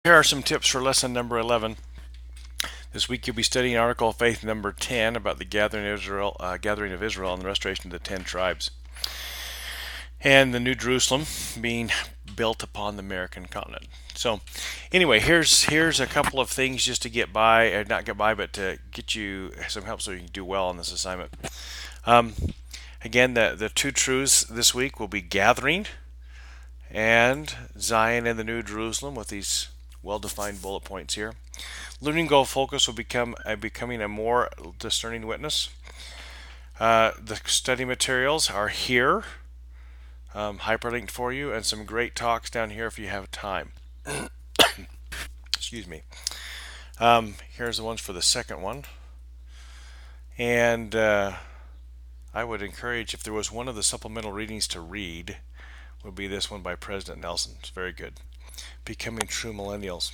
Here are some tips for lesson number 11. This week you'll be studying Article of Faith number 10 about the gathering of Israel and the restoration of the 10 tribes, and the New Jerusalem being built upon the American continent. So, anyway, here's a couple of things just to get by, not get by, but to get you some help so you can do well on this assignment. Again, the two truths this week will be gathering and Zion and the New Jerusalem, with these well-defined bullet points here. Learning goal focus will becoming a more discerning witness. The study materials are here, hyperlinked for you, and some great talks down here if you have time. Excuse me. Here's the ones for the second one. And I would encourage, if there was one of the supplemental readings to read, would be this one by President Nelson. It's very good. Becoming True Millennials.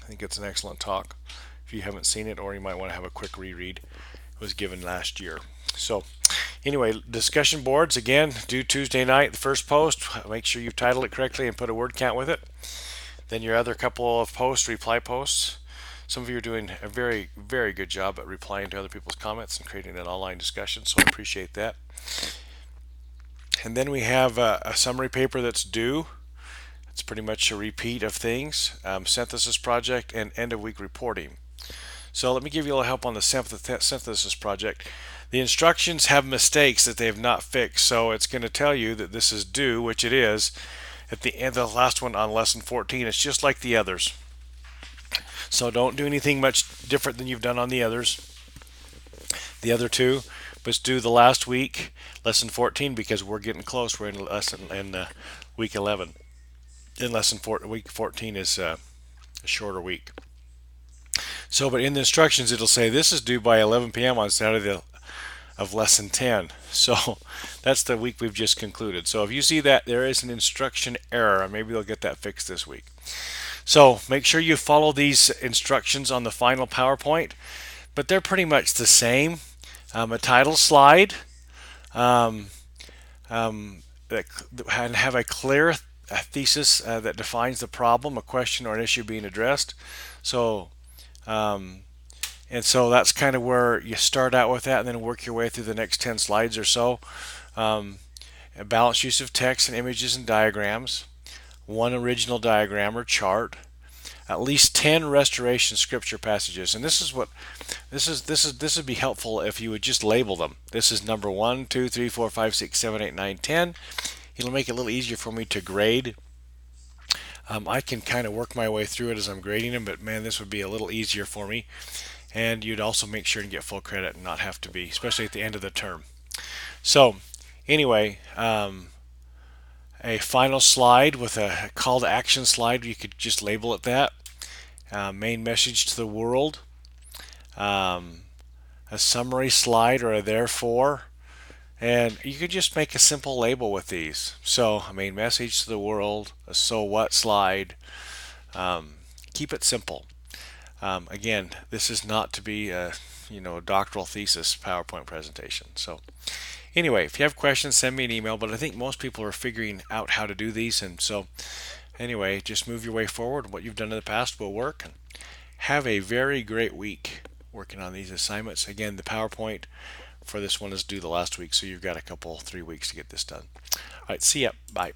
I think it's an excellent talk. If you haven't seen it, or you might want to have a quick reread, it was given last year. So anyway, discussion boards, again, due Tuesday night, the first post. Make sure you title it correctly and put a word count with it. Then your other couple of posts, reply posts. Some of you are doing a very, very good job at replying to other people's comments and creating an online discussion, so I appreciate that. And then we have a summary paper that's due. It's pretty much a repeat of things, synthesis project and end of week reporting. So let me give you a little help on the synthesis project. The instructions have mistakes that they have not fixed, so it's going to tell you that this is due, which it is, at the end of the last one on lesson 14. It's just like the others. So don't do anything much different than you've done on the others. The other two, but it's due the last week, lesson 14, because we're getting close. We're in week 11. In week 14 is a shorter week. So, but in the instructions, it'll say this is due by 11 p.m. on Saturday of lesson 10. So that's the week we've just concluded. So if you see that there is an instruction error, maybe they'll get that fixed this week. So make sure you follow these instructions on the final PowerPoint, but they're pretty much the same. A title slide, and have a clear thesis that defines the problem, a question, or an issue being addressed. So, and so that's kind of where you start out with that, and then work your way through the next 10 slides or so. A balanced use of text and images and diagrams, one original diagram or chart, at least 10 restoration scripture passages. And this would be helpful if you would just label them. This is number 1, 2, 3, 4, 5, 6, 7, 8, 9, 10. It'll make it a little easier for me to grade. I can kind of work my way through it as I'm grading them, but man, this would be a little easier for me. And you'd also make sure to get full credit and not have to be, especially at the end of the term. So anyway, a final slide with a call to action slide, you could just label it that. Main message to the world. A summary slide or a therefore. And you could just make a simple label with these. So, a main message to the world, a so what slide. Keep it simple. Again, this is not to be a doctoral thesis PowerPoint presentation. So anyway, if you have questions, send me an email, but I think most people are figuring out how to do these, and so anyway, just move your way forward. What you've done in the past will work, and have a very great week working on these assignments. Again, the PowerPoint for this one is due the last week, so you've got 3 weeks to get this done. All right, see ya. Bye.